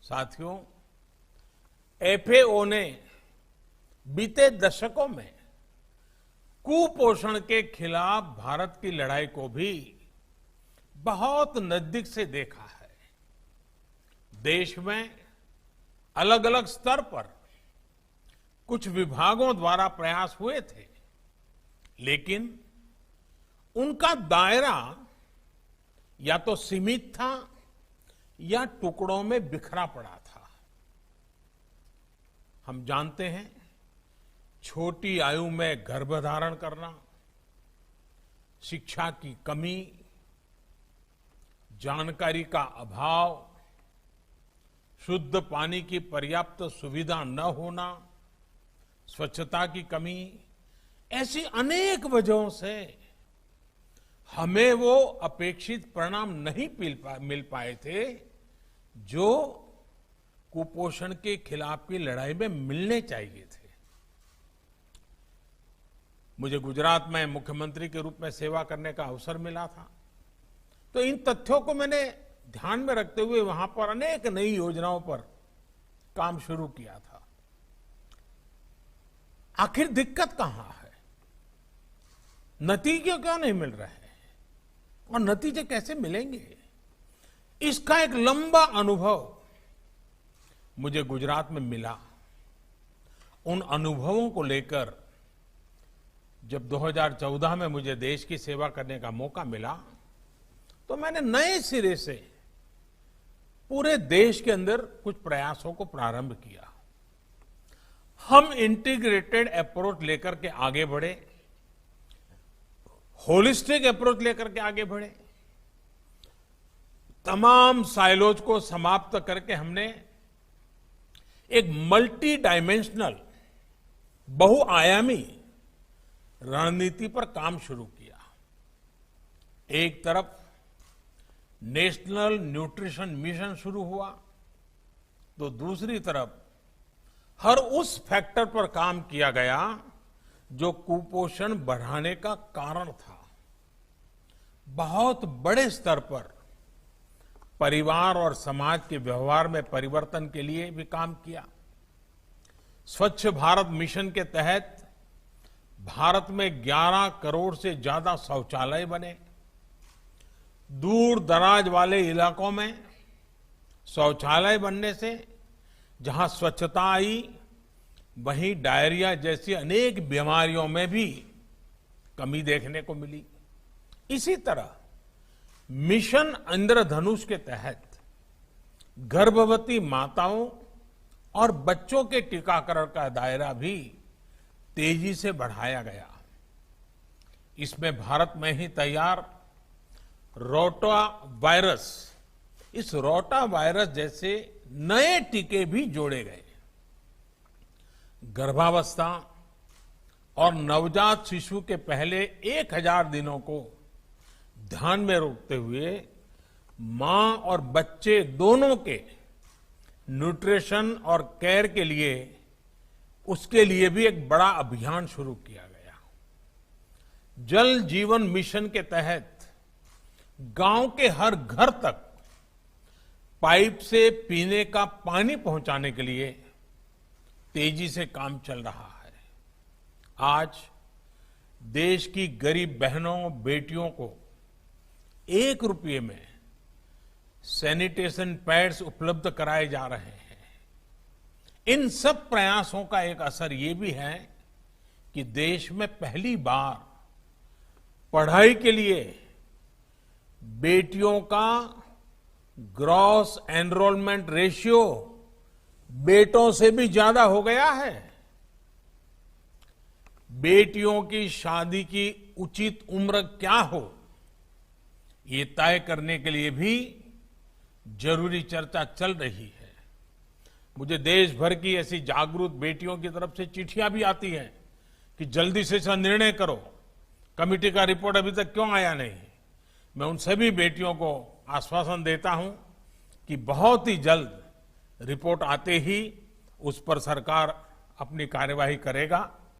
साथियों, एफएओ ने बीते दशकों में कुपोषण के खिलाफ भारत की लड़ाई को भी बहुत नजदीक से देखा है। देश में अलग अलग स्तर पर कुछ विभागों द्वारा प्रयास हुए थे, लेकिन उनका दायरा या तो सीमित था या टुकड़ों में बिखरा पड़ा था। हम जानते हैं, छोटी आयु में गर्भधारण करना, शिक्षा की कमी, जानकारी का अभाव, शुद्ध पानी की पर्याप्त सुविधा न होना, स्वच्छता की कमी, ऐसी अनेक वजहों से हमें वो अपेक्षित परिणाम नहीं मिल पाए थे जो कुपोषण के खिलाफ की लड़ाई में मिलने चाहिए थे। मुझे गुजरात में मुख्यमंत्री के रूप में सेवा करने का अवसर मिला था, तो इन तथ्यों को मैंने ध्यान में रखते हुए वहां पर अनेक नई योजनाओं पर काम शुरू किया था। आखिर दिक्कत कहां है? नतीजे क्यों नहीं मिल रहे हैं और नतीजे कैसे मिलेंगे? इसका एक लंबा अनुभव मुझे गुजरात में मिला। उन अनुभवों को लेकर जब 2014 में मुझे देश की सेवा करने का मौका मिला, तो मैंने नए सिरे से पूरे देश के अंदर कुछ प्रयासों को प्रारंभ किया। हम इंटीग्रेटेड अप्रोच लेकर के आगे बढ़े, होलिस्टिक अप्रोच लेकर के आगे बढ़े। तमाम साइलोज को समाप्त करके हमने एक मल्टी डायमेंशनल, बहुआयामी रणनीति पर काम शुरू किया। एक तरफ नेशनल न्यूट्रिशन मिशन शुरू हुआ, तो दूसरी तरफ हर उस फैक्टर पर काम किया गया जो कुपोषण बढ़ाने का कारण था। बहुत बड़े स्तर पर परिवार और समाज के व्यवहार में परिवर्तन के लिए भी काम किया। स्वच्छ भारत मिशन के तहत भारत में 11 करोड़ से ज्यादा शौचालय बने। दूर दराज वाले इलाकों में शौचालय बनने से जहां स्वच्छता आई, वहीं डायरिया जैसी अनेक बीमारियों में भी कमी देखने को मिली। इसी तरह मिशन इंद्रधनुष के तहत गर्भवती माताओं और बच्चों के टीकाकरण का दायरा भी तेजी से बढ़ाया गया। इसमें भारत में ही तैयार रोटा वायरस, इस रोटा वायरस जैसे नए टीके भी जोड़े गए। गर्भावस्था और नवजात शिशु के पहले 1000 दिनों को ध्यान में रखते हुए मां और बच्चे दोनों के न्यूट्रिशन और केयर के लिए, उसके लिए भी एक बड़ा अभियान शुरू किया गया। जल जीवन मिशन के तहत गांव के हर घर तक पाइप से पीने का पानी पहुंचाने के लिए तेजी से काम चल रहा है। आज देश की गरीब बहनों बेटियों को 1 रुपये में सैनिटेशन पैड्स उपलब्ध कराए जा रहे हैं। इन सब प्रयासों का एक असर ये भी है कि देश में पहली बार पढ़ाई के लिए बेटियों का ग्रॉस एनरोलमेंट रेशियो बेटों से भी ज्यादा हो गया है। बेटियों की शादी की उचित उम्र क्या हो, ये तय करने के लिए भी जरूरी चर्चा चल रही है। मुझे देश भर की ऐसी जागरूक बेटियों की तरफ से चिट्ठियां भी आती हैं कि जल्दी से इसका निर्णय करो, कमेटी का रिपोर्ट अभी तक क्यों आया नहीं। मैं उन सभी बेटियों को आश्वासन देता हूं कि बहुत ही जल्द रिपोर्ट आते ही उस पर सरकार अपनी कार्यवाही करेगा।